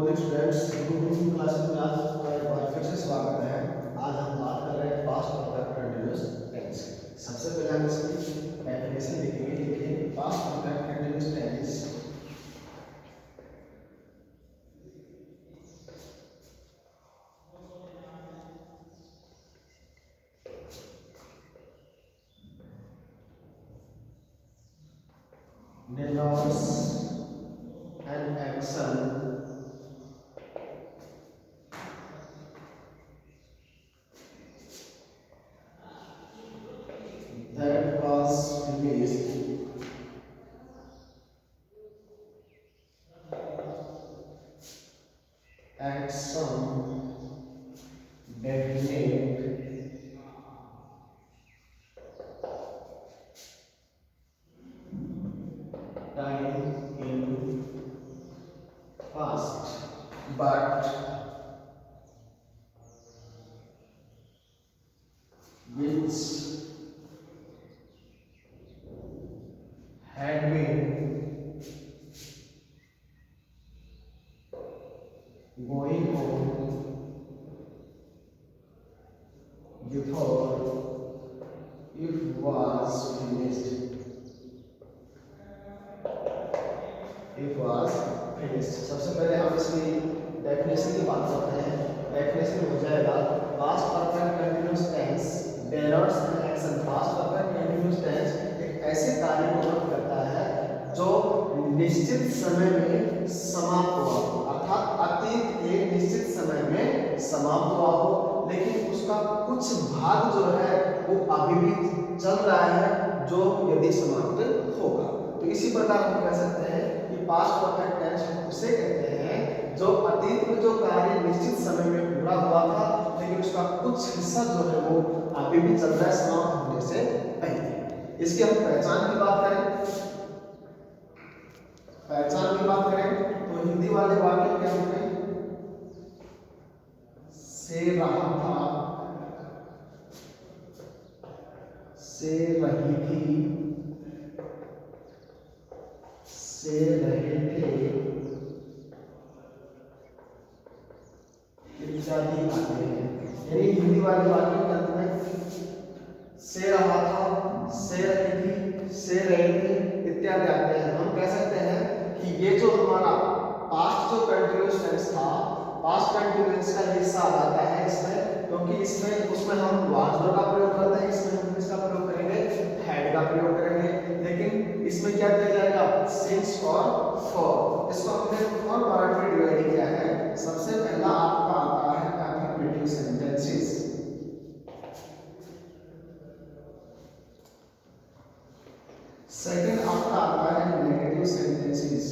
Students, good class में आज का एक बार फिर से स्वागत है। आज हम बात कर रहे हैं पास्ट परफेक्ट कंटीन्यूअस टेंस। सबसे पहले हम इसकी डेफिनेशन लिखेंगे। लिखिए past perfect continuous tense denotes an action that was finished at some definite time in past, but which had been going on before it was finished. सबसे पहले हम इसकी डेफिनेशन की बात करते हैं। डेफिनेशन हो जाएगा past perfect continuous tense denotes an action. Past perfect continuous tense एक ऐसे कार्य को वर्णन करता है जो निश्चित समय में समाप्त हुआ, अर्थात अतीत के निश्चित समय में समाप्त हुआ हो, लेकिन उसका कुछ भाग जो है वो अभी भी चल रहा है, जो यदि समाप्त होगा। तो इसी प्रकार हम कह सकते हैं कि पास्ट परफेक्ट टेंस उसे कहते हैं जो अतीत में जो कार्य निश्चित समय में पूरा हुआ था, लेकिन उसका कुछ हिस्सा जो है वो अभी भी चल रहा है समाप्त होने से पहले। इसकी हम पहचान की बात करें, तो हिंदी वाले वाक्य क्या होंगे? से रहा था, से रही थी, से रहे थे इत्यादि आते हैं। यानी हिंदी वाले वाक्य के अंत में से रहा था, से रही थी, से रहे थे इत्यादि आते हैं। हम कह सकते हैं कि ये जो हमारा पास्ट जो कंटीन्यूअस टेंस था, पास्ट कंटीन्यूअस का हिस्सा आ जाता है इसमें, क्योंकि इसमें उसमें हम वाज वर्ब का प्रयोग करते हैं, इसमें हम किसका प्रयोग करेंगे? हैड का प्रयोग करेंगे। लेकिन इसमें क्या दिया जाएगा? सिंस और फॉर। इसको हमने फॉर पार्ट में डिवाइड किया है। सबसे पहला आपका आता है अफर्मेटिव सेंटेंसेस। सेकंड आपका आता है नेगेटिव सेंटेंसेस।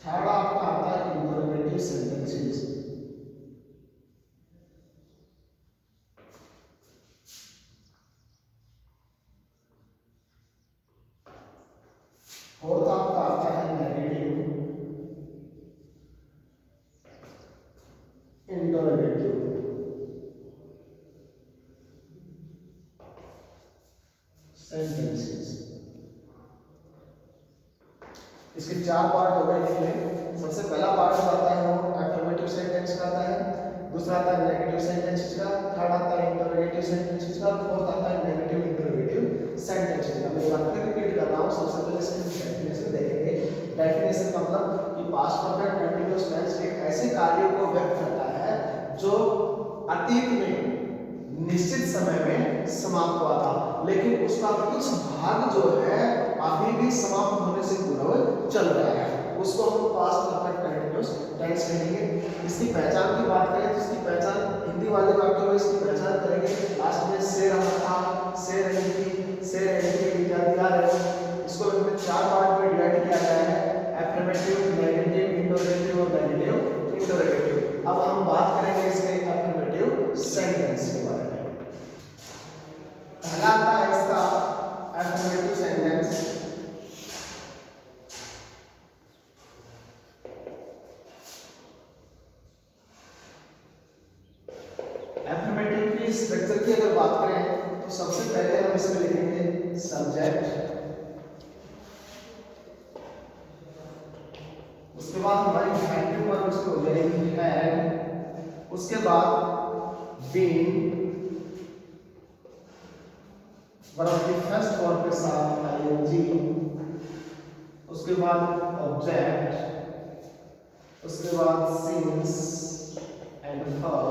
थर्ड आपका आता है इंटरोगेटिव सेंटेंसेस। फोर्थ आपका आता है नेगेटिव इंटरोगेटिव। सेंटेंसेस इसके चार पार्ट हो गए इसमें। सबसे पहला पार्ट जो आता है वो अफर्मेटिव सेंटेंस का आता है, दूसरा आता है नेगेटिव सेंटेंसेस का, थर्ड आता है इंटरोगेटिव सेंटेंसेस का, फोर्थ आता है नेगेटिव इंटरोगेटिव सेंटेंसेस का। मैं एक बार फिर रिपीट कर रहा हूं। सबसे पहले इसकी डेफिनेशन देखेंगे। डेफिनेशन का मतलब कि पास्ट परफेक्ट कंटीन्यूअस टेंस एक ऐसे कार्य को व्यक्त करता है जो अतीत में निश्चित समय में समाप्त हुआ था, लेकिन उसका कुछ भाग जो है अभी भी समाप्त होने से पूर्व चल रहा है, उसको हम पास्ट परफेक्ट कंटीन्यूअस टेंस कहेंगे। इसकी पहचान की बात करें तो इसकी पहचान हिंदी वाले वाक्यों में इसकी पहचान करेंगे। लास्ट में से रहा था, से रही थी, से रहे थे इत्यादि आ रहे हैं। इसको हमने चार पार्ट में डिवाइड किया गया है, अफर्मेटिव, नेगेटिव, इंटरोगेटिव और नेगेटिव इंटरोगेटिव। अब हम बात करेंगे इसके अफर्मेटिव सेंटेंस के बारे में। पहला आता है इसका अफर्मेटिव सेंटेंस। अफर्मेटिव की स्ट्रक्चर की अगर बात करें तो सबसे सबसे पहले हम इसमें लिखेंगे सब्जेक्ट, उसके बाद हमारी हेड के ऊपर उसको हो जाएगी हेड, उसके बाद बीन वर्ब की फर्स्ट फॉर्म के साथ आईएनजी, उसके बाद ऑब्जेक्ट, उसके बाद since and for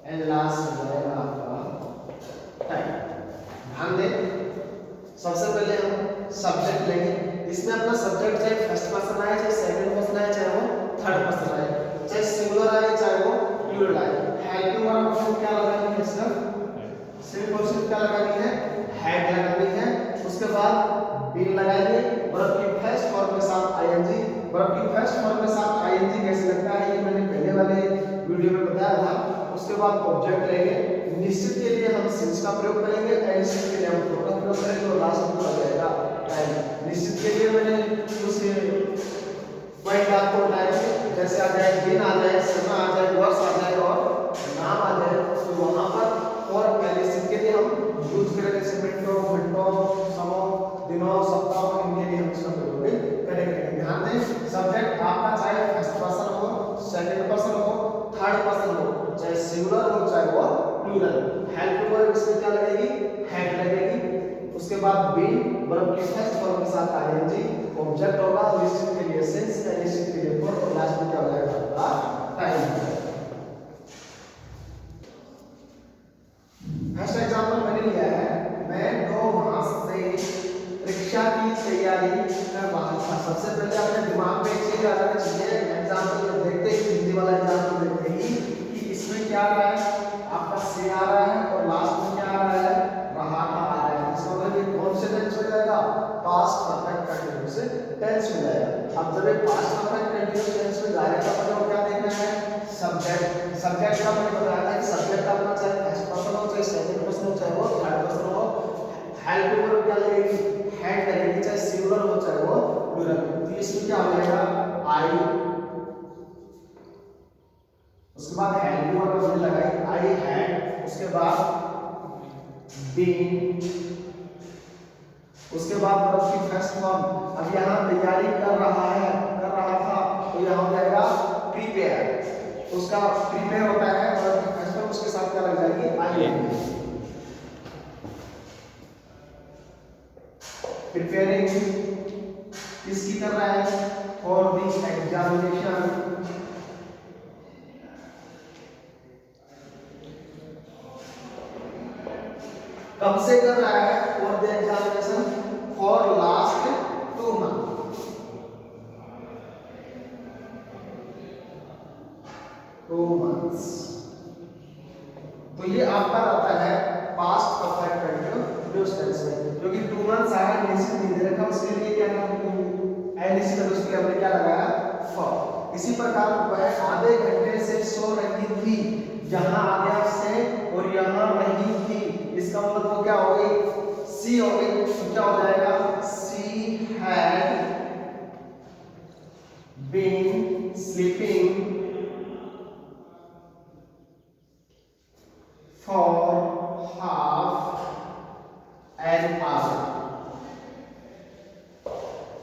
and last हो जाएगा आपका टाइम। ध्यान दें, सबसे पहले हम सब्जेक्ट लेंगे। इसमें अपना सब्जेक्ट चाहे फर्स्ट पर्सन आए, चाहे सेकंड पर्सन आए, चाहे वो थर्ड पर्सन आए, चाहे सिंगुलर आए, चाहे वो प्लूरल आए। हेल्पिंग वर्ब आपको क्या लगानी है? सिर्फ और सिर्फ क्या लगानी है? हेड लगानी है। उसके बाद बीन लगाएंगे, वर्ब की फर्स्ट फॉर्म के साथ आईएनजी। वर्ब की फर्स्ट फॉर्म के साथ आईएनजी कैसे लगता है ये मैंने पहले वाले वीडियो में बताया था। उसके बाद ऑब्जेक्ट लेंगे, निश्चित के लिए हम सिंस का प्रयोग करेंगे, अनिश्चित के लिए हम फॉर का प्रयोग करेंगे और लास्ट में आ जाएगा टाइम। निश्चित के लिए मैंने कुछ पॉइंट आपको बताए थे, जैसे आ जाए दिन, आ जाए समय, आ जाए वर्ष, आ जाए और नाम आ जाए, तो वहां पर और अनिश्चित के लिए हम यूज करेंगे जैसे मिनटों, घंटों, समों, दिनों, सप्ताहों, इनके लिए हम इसका प्रयोग करेंगे। ध्यान दें, सब्जेक्ट आपका चाहे फर्स्ट पर्सन हो, सेकंड पर्सन हो, थर्ड पर्सन हो, चाहे सिंगुलर हो, चाहे वो प्लूरल, हेल्प वर्ब इसमें क्या लगेगी? हेड लगेगी। उसके बाद बीन वर्ब की फर्स्ट फॉर्म के साथ आईएनजी, ऑब्जेक्ट होगा, निश्चित के लिए सिंस, अनिश्चित के लिए फॉर और लास्ट में क्या हो जाएगा? आपका टाइम। फर्स्ट एग्जांपल मैंने लिया है, मैं 2 मास से परीक्षा की तैयारी कर रहा था। सबसे पहले अपने दिमाग में एक चीज आ जानी चाहिए, एग्जांपल में देखते ही, हिंदी वाला एग्जांपल देखते ही कि इसमें क्या आ रहा है? आपका से आ रहा है और लास्ट में क्या आ रहा है? रहा था आ रहा है। इसका मतलब ये कौन से टेंस हो जाएगा? पास्ट परफेक्ट कंटीन्यूअस टेंस में जाएगा। अब जब ये पास्ट परफेक्ट कंटीन्यूअस टेंस में जाएगा तो मतलब क्या देखना है? सब्जेक्ट। सब्जेक्ट का मैंने बताया था कि सब्जेक्ट अपना चाहे फर्स्ट पर्सन हो, चाहे सेकंड पर्सन हो, चाहे वो थर्ड पर्सन हो, हेल्प वर्ब क्या लगेगी? हेड लगेगी, चाहे सिंगुलर हो चाहे वो प्लूरल। तो इसमें क्या हो जाएगा? आई, उसके बाद हेल्प वर्ब हमने लगाई आई हैड, उसके बाद बीन, उसके बाद वर्ब की फर्स्ट फॉर्म। अब यहाँ तैयारी कर रहा है, कर रहा था, तो यहाँ हो जाएगा प्रिपेयर। उसका प्रिपेयर होता है वर्ब की फर्स्ट फॉर्म, उसके साथ क्या लग जाएगी? आई। प्रिपेयरिंग किसकी कर रहा है? For the examination. कब से कर रहा है? For the examination, for last 2 month. तो ये आपका रहता है पास्ट परफेक्ट कंटीन्यूअस टेंस में, क्योंकि 2 मंथ्स आया, निश्चित नहीं दे रखा, उसके लिए क्या करना है? एनिश्चित, उसके लिए हमने क्या लगाया? फॉर। इसी प्रकार वह आधे घंटे से सो रही थी, यहाँ आ गया से और यहाँ रही थी, इसका मतलब वो क्या हो गई? सी हो गई। तो क्या हो जाएगा? She had been sleeping for half an hour.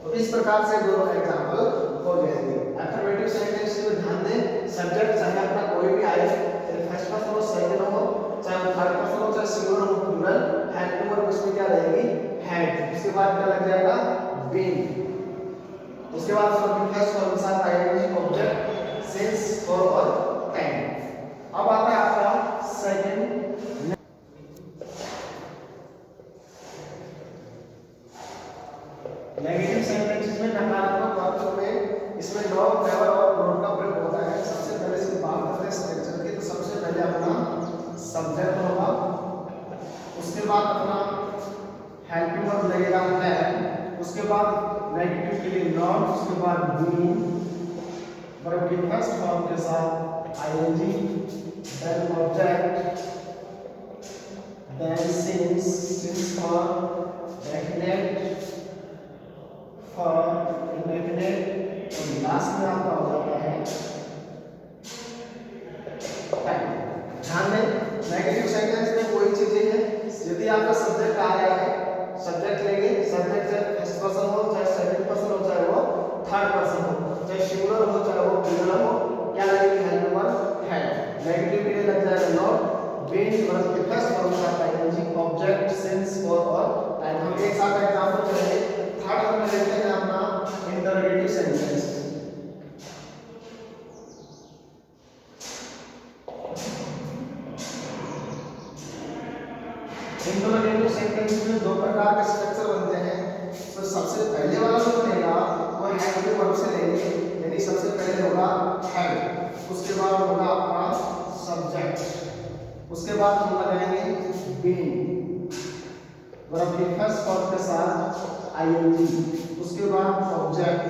तो इस प्रकार से दोनों एग्जांपल हो जाएंगे। अफर्मेटिव सेंटेंस में ध्यान दें, सब्जेक्ट चाहे आपका कोई भी आए, चाहे फर्स्ट पर्सन हो, सेकंड हो, चाहे थर्ड पर्सन हो, चाहे सिंगुलर हो, प्लूरल, हेड वर्ब उसमें क्या रहेगी? हेड। उसके बाद क्या लग जाएगा? बीन। उसके बाद वर्ब की फर्स्ट फॉर्म के साथ आईएनजी, ऑब्जेक्ट, सिंस, फॉर और टाइम। अब आता है आपका सेकंड नेगेटिव सेंटेंसेस में, नकारात्मक वाक्यों में इसमें नॉट, नेवर और नॉट का प्रयोग होता है। सबसे पहले से बात करते हैं स्ट्रक्चर की। तो सबसे पहले अपना सब्जेक्ट होगा, उसके बाद अपना हेल्पिंग वर्ब लगेगा है, उसके बाद नेगेटिव के लिए नॉट, उसके बाद बीन वर्ब की फर्स्ट फॉर्म के साथ ING, then object, then since, since for definite, for indefinite, और लास्ट में आपका हो जाता है टाइम। ध्यान दें, नेगेटिव सेंटेंस में कोई चीजें हैं, यदि आपका आपका सब्जेक्ट आ रहा है, सब्जेक्ट लेंगे, सब्जेक्ट चाहे फर्स्ट पर्सन हो, चाहे सेकंड पर्सन हो, चाहे वो थर्ड पर्सन हो, चाहे सिंगुलर हो, चाहे वो प्लूरल हो, क्या लगेगी हेल्प वर्ब हैड। नेगेटिव के लिए लग जाएगा नॉट, बीन वर्ब के फर्स्ट फॉर्म का आईएनजी, ऑब्जेक्ट, सिंस, फॉर और टाइम। हम एक साथ एग्जांपल करेंगे। थर्ड हम लेते हैं अपना इंटरोगेटिव सेंटेंस। इंटरोगेटिव सेंटेंस में दो प्रकार के स्ट्रक्चर बनते हैं। तो सबसे पहले वाला जो बनेगा वो हैड के वर्ब से लेंगे, यानी सबसे पहले होगा हैड, उसके बाद होगा आपका सब्जेक्ट, उसके बाद हम लगाएंगे बीन वर्ब के फर्स्ट फॉर्म के साथ आईएनजी, उसके बाद ऑब्जेक्ट,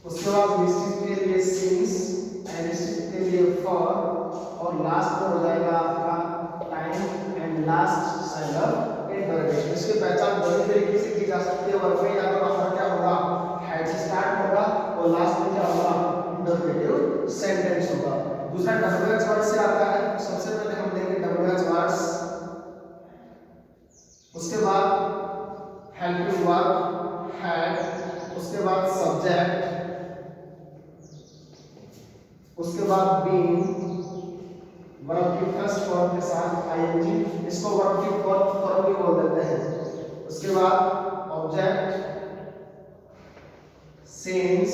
उसके बाद निश्चित के लिए सिंस, अनिश्चित के लिए फॉर, और लास्ट में हो जाएगा आपका time and last sign of interrogation. इसकी पहचान दोनों तरीके से की जा सकती है। वर्ब में या तो आपका क्या होगा हैड से स्टार्ट होगा और लास्ट में क्या होगा इंटरोगेटिव सेंटेंस होगा। दूसरा डब्ल्यूएच वर्ड से आता है। सबसे पहले हम लेंगे डब्ल्यूएच वर्ड्स, उसके बाद हेल्पिंग वर्ब हैड, उसके बाद सब्जेक्ट, उसके बाद बीन वर्ब की फर्स्ट फॉर्म के साथ आईएनजी, इसको वर्ब की फोर्थ फॉर्म भी बोल देते हैं। उसके बाद object, since,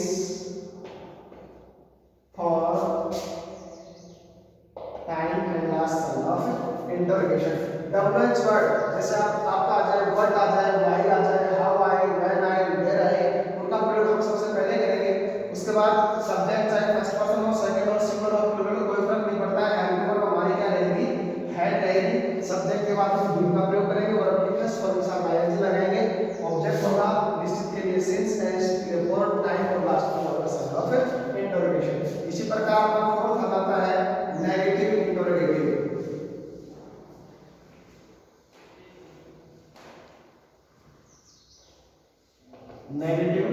for, time and last sign of interrogation. WH word जैसे आपका आ जाए व्हाट आ जाए, व्हाई आ जाए, how I, when I, where I, उनका प्रयोग हम सबसे पहले करेंगे। उसके बाद सब्जेक्ट चाहे फर्स्ट पर्सन हो, सेकंड हो, सिंगुलर हो, प्लूरल हो, कोई फर्क नहीं पड़ता है। हेल्पिंग वर्ब हमारी क्या रहेगी हैड रहेगी। सब्जेक्ट के बाद हम बीन का प्रयोग करेंगे, वर्ब के फर्स्ट फॉर्म के साथ आईएनजी लगाएंगे, ऑब्जेक्ट होगा, निश्चित के लिए सिंस, अनिश्चित के लिए फॉर, टाइम और लास्ट में होगा साइन ऑफ इंटरोगेशन। इसी प्रकार का फोर्थ आता है negative interrogative. Negative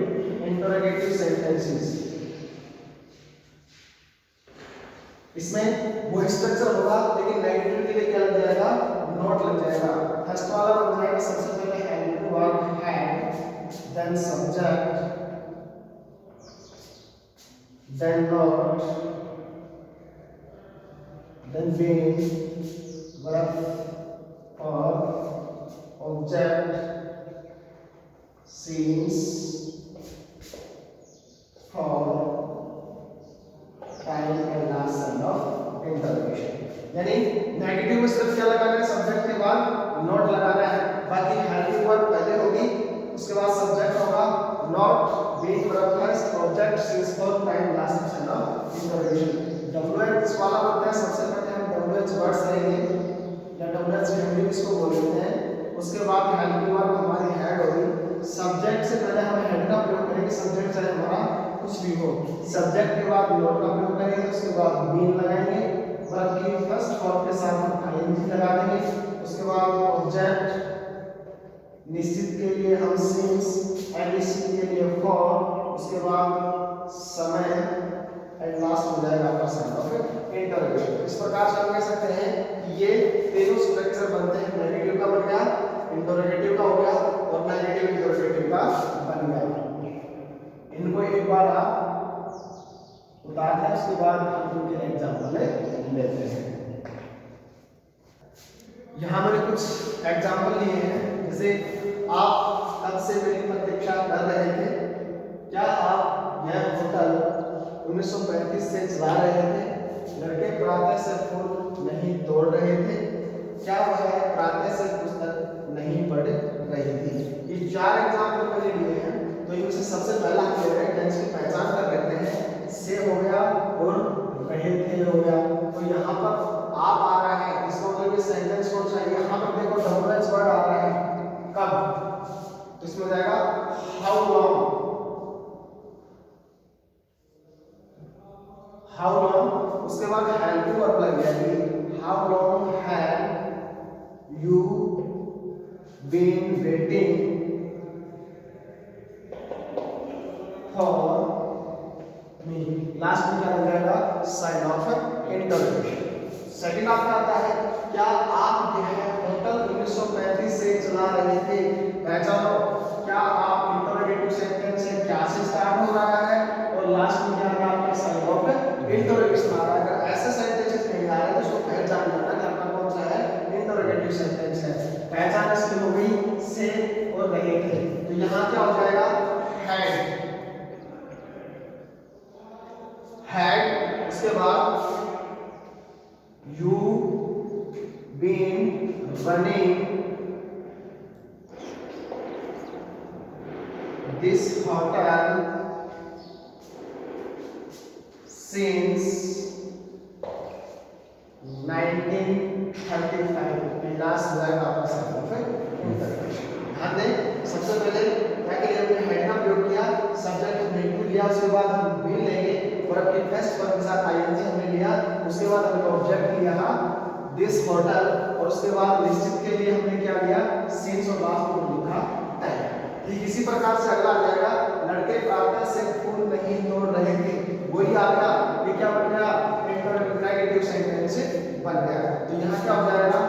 interrogative sentences, इसमें वो स्ट्रक्चर होगा लेकिन नेगेटिव के लिए क्या लग जाएगा नॉट लग जाएगा। फर्स्ट वाला बन जाएगा सबसे पहले helping verb had, then subject, then not, then been verb और object, since, for, time and last sign of interrogation। यानी नेगेटिव में सिर्फ क्या लगाना है सब्जेक्ट के बाद नॉट लगाना है, बाकी हेल्पिंग वर्ब पहले होगी, उसके बाद सब्जेक्ट होगा, not, been verb first, object, since, for, time, last sign of interrogation. WH वाला होता है सबसे पहले हम डब्ल्यूएच वर्ड्स लेंगे या डब्ल्यूएच फैमिली इसको बोलते हैं। उसके बाद हेल्पिंग वर्ब हमारी हैड होगी। सब्जेक्ट से पहले हम हेड का प्रयोग करेंगे, सब्जेक्ट चाहे हमारा कुछ भी हो। सब्जेक्ट के बाद नॉट का प्रयोग करेंगे, उसके बाद बीन लगाएंगे, वर्ब की फर्स्ट फॉर्म के साथ हम आईएनजी लगा देंगे, उसके बाद ऑब्जेक्ट, निश्चित के लिए हम सिंस, अनिश्चित के लिए फॉर, उसके बाद समय एंड लास्ट हो जाएगा आपका साइन ऑफ इंटरोगेशन। इस प्रकार से हम कह सकते हैं कि ये तीनों स्ट्रक्चर बनते हैं। नेगेटिव का बन गया, इंटरोगेटिव का हो गया और नेगेटिव इंटरोगेटिव का बन गया। इनको एक बार आप उतार दें, उसके बाद हम उनके एग्जाम्पल लेते हैं। यहाँ मैंने कुछ एग्जाम्पल लिए हैं, जैसे आप कब से मेरी प्रतीक्षा कर रहे थे, क्या आप यह होटल 1935 से चला रहे थे, लड़के प्रातः से फूल नहीं तोड़ रहे थे, क्या वह प्रातः से पुस्तक नहीं पढ़ रही थी। ये चार एग्जाम्पल मैंने लिए हैं, तो इनमें से सबसे पहला हम ले रहे हैं टेंस की पहचान कर लेते हैं। से हो गया और रहे थे हो गया, तो यहाँ पर आप आ रहा है, इसका मतलब सेंटेंस कौन सा है, यहाँ पर देखो डब्ल्यूएच वर्ड आ रहा है कब, तो इसमें जाएगा हाउ लॉन्ग, हाउ लॉन्ग, उसके बाद हेल्पिंग वर्ब लग जाएगी, how long have you been waiting for me, last में क्या लग जाएगा साइन ऑफ इंटरोगेशन। सेकंड आपका आता है क्या आप जो है होटल सुना रहे थे। पहचानो क्या आप इंटरोगेटिव सेंटेंस से क्या से स्टार्ट हो रहा है और लास्ट में क्या है आपका साइन ऑफ इंटरोगेशन आ रहा है। अगर ऐसे सेंटेंसेस नहीं आ रहे तो उसको पहचान लेना कि आपका कौन सा है इंटरोगेटिव सेंटेंस है। पहचान इसकी हो गई से और रहे थे। तो यहाँ क्या हो जाएगा हैड, उसके बाद you been running this hotel since 1935। Last word आपका साइन ऑफ इंटरोगेशन। ध्यान दें, सबसे पहले क्या के लिए हमने हेड का प्रयोग किया, सब्जेक्ट हमने टू लिया, उसके बाद हम बीन लेंगे, वर्ब के फर्स्ट वर्ब के साथ आईएनजी हमने लिया, उसके बाद हमने ऑब्जेक्ट लिया दिस होटल और उसके बाद निश्चित के लिए हमने क्या लिया सिंस और लास्ट में लिखा टाइम। ठीक इसी प्रकार से अगला आ जाएगा लड़के प्रातः से फूल नहीं तोड़ रहे थे। वही आ गया, ये क्या बन गया इंटरोगेटिव सेंटेंस बन गया। तो यहाँ क्या हो जाएगा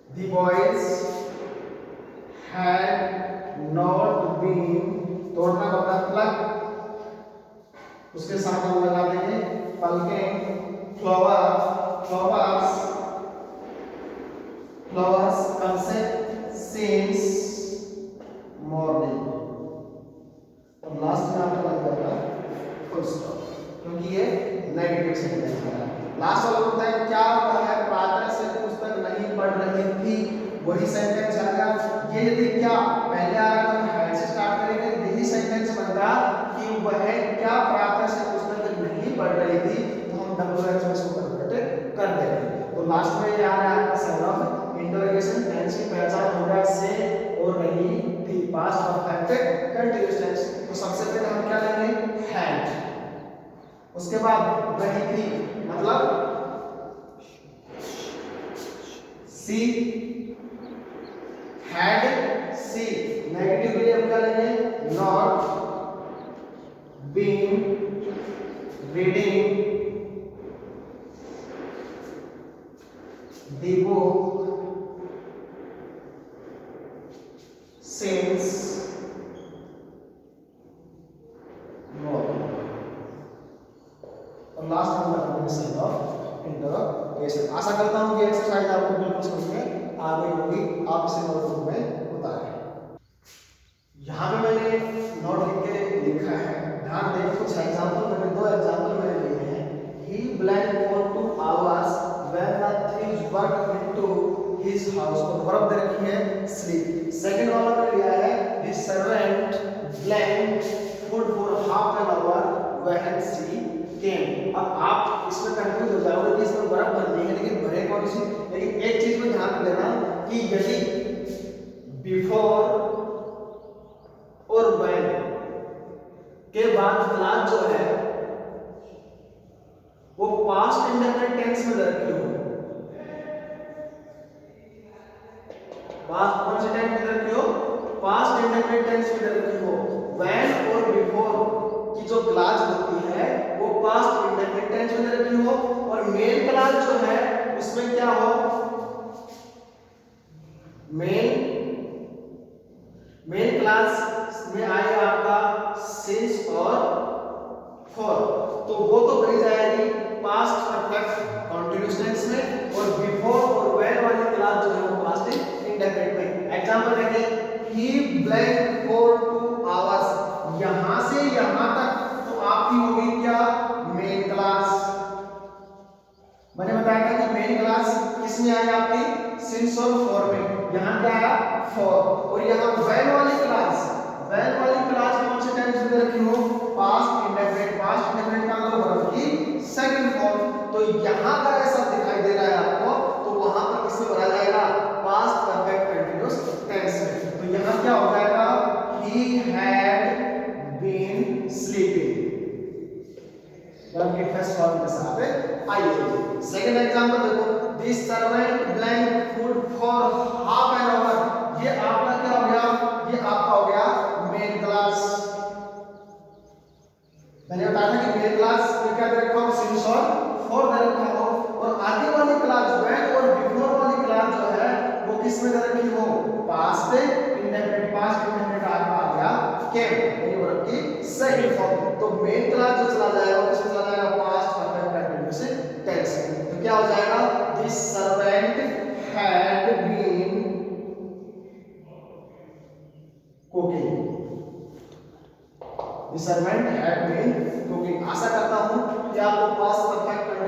the boys had not been, तोड़ना होगा प्लग, उसके साथ हम लगा देंगे पलकें, flowers concept since morning। और लास्ट में आपका लग जाएगा फुल स्टॉप, क्योंकि ये नेगेटिव सेंटेंस है। लास्ट वाला होता है क्या होता है प्रातः से पुस्तक नहीं पढ़ रही थी, वही सेंटेंस आ गया। ये यदि क्या पहले आ रहा तो हेड से स्टार्ट करेंगे, यही सेंटेंस बनता कि वह क्या प्रातः से पुस्तक नहीं पढ़ रही थी, तो हम डब्ल्यूएच में इसको कन्वर्ट कर देंगे। तो लास्ट में ये आ रहा है साइन ऑफ इंटरोगेशन। टेंस की पहचान हो गया से और रही थी, पास्ट परफेक्ट कंटीन्यूअस टेंस। तो सबसे पहले हम क्या लेंगे हैड, उसके बाद रही थी मतलब सी, हैड सी। नेगेटिव के लिए हम क्या लेंगे not been reading the book since morning। और लास्ट में लगाएंगे साइन ऑफ इंटरोगेशन। आशा करता हूं कि एक्सरसाइज आपको बिल्कुल समझ में आ गई होगी, आप इसे नोटबुक में उतारें। यहाँ पे मैंने नोट लिख के लिखा है, ध्यान दें कुछ एग्जांपल, मैंने दो एग्जांपल मैंने लिए हैं। He blank for 2 hours when the thieves burst into his house, तो वर्ब दे रखी है sleep। सेकंड वाला मैंने लिया है the servant blank food for half an hour when she came। अब आप इसमें कंफ्यूज हो जाओगे कि इसमें वर्ब बननी है लेकिन भरे कौन सी। लेकिन एक चीज में ध्यान देना कि यदि बिफोर और when के बाद क्लास जो है वो पास्ट इंडेफिनिट टेंस में रखी हो, पास्ट कौन से टेंस में रखी हो, पास्ट इंडेफिनिट टेंस में रखी हो। when और before की जो क्लास होती है वो पास्ट इंडेफिनिट टेंस में रखी हो, और मेन क्लास जो है उसमें क्या हो मेन क्लास में आएगा आपका सिंस और फॉर, तो वो तो बनी जाएगी पास्ट परफेक्ट कंटीन्यूअस टेंस में, और बिफोर और व्हेन वाली क्लास जो है वो पास्ट इंडेफिनिट में। एग्जांपल देखिए ही ब्लैंक फॉर 2 आवर्स, यहां से यहां तक तो आपकी होगी क्या मेन क्लास। मैंने बताया था कि मेन क्लास किसमें आएगा आपकी सिंस और फॉर में, यहां क्या आया फॉर, और यहां व्हेन वाली क्लास कौन से टेंस में रखी हो पास्ट इंडेफिनिट का मतलब वर्ब की सेकंड फॉर्म। तो यहां का ऐसा दिखाई दे रहा है आपको, तो वहां पर किसमें भरा जाएगा पास्ट परफेक्ट कंटीन्यूअस टेंस में। तो यहां क्या हो जाएगा he had been sleeping, verb के फर्स्ट फॉर्म के साथ आइए। सेकंड एग्जांपल देखो this servant blank food for half an our, ये आपका क्या हो गया, ये आपका हो गया मेन क्लास। मैंने बताया था कि मेन क्लास में क्या दे रखा हो सिंस और फॉर दे रखा हो, और आगे वाली ये वर्ब की सही फॉर्म। तो मेन क्लास जो चला जाएगा वो किसमें चला जाएगा, पास्ट परफेक्ट कंटीन्यूअस टेंस में। तो क्या हो जाएगा, the servant had been cooking, the servant had been cooking. आशा करता हूं कि आपको पास्ट परफेक्ट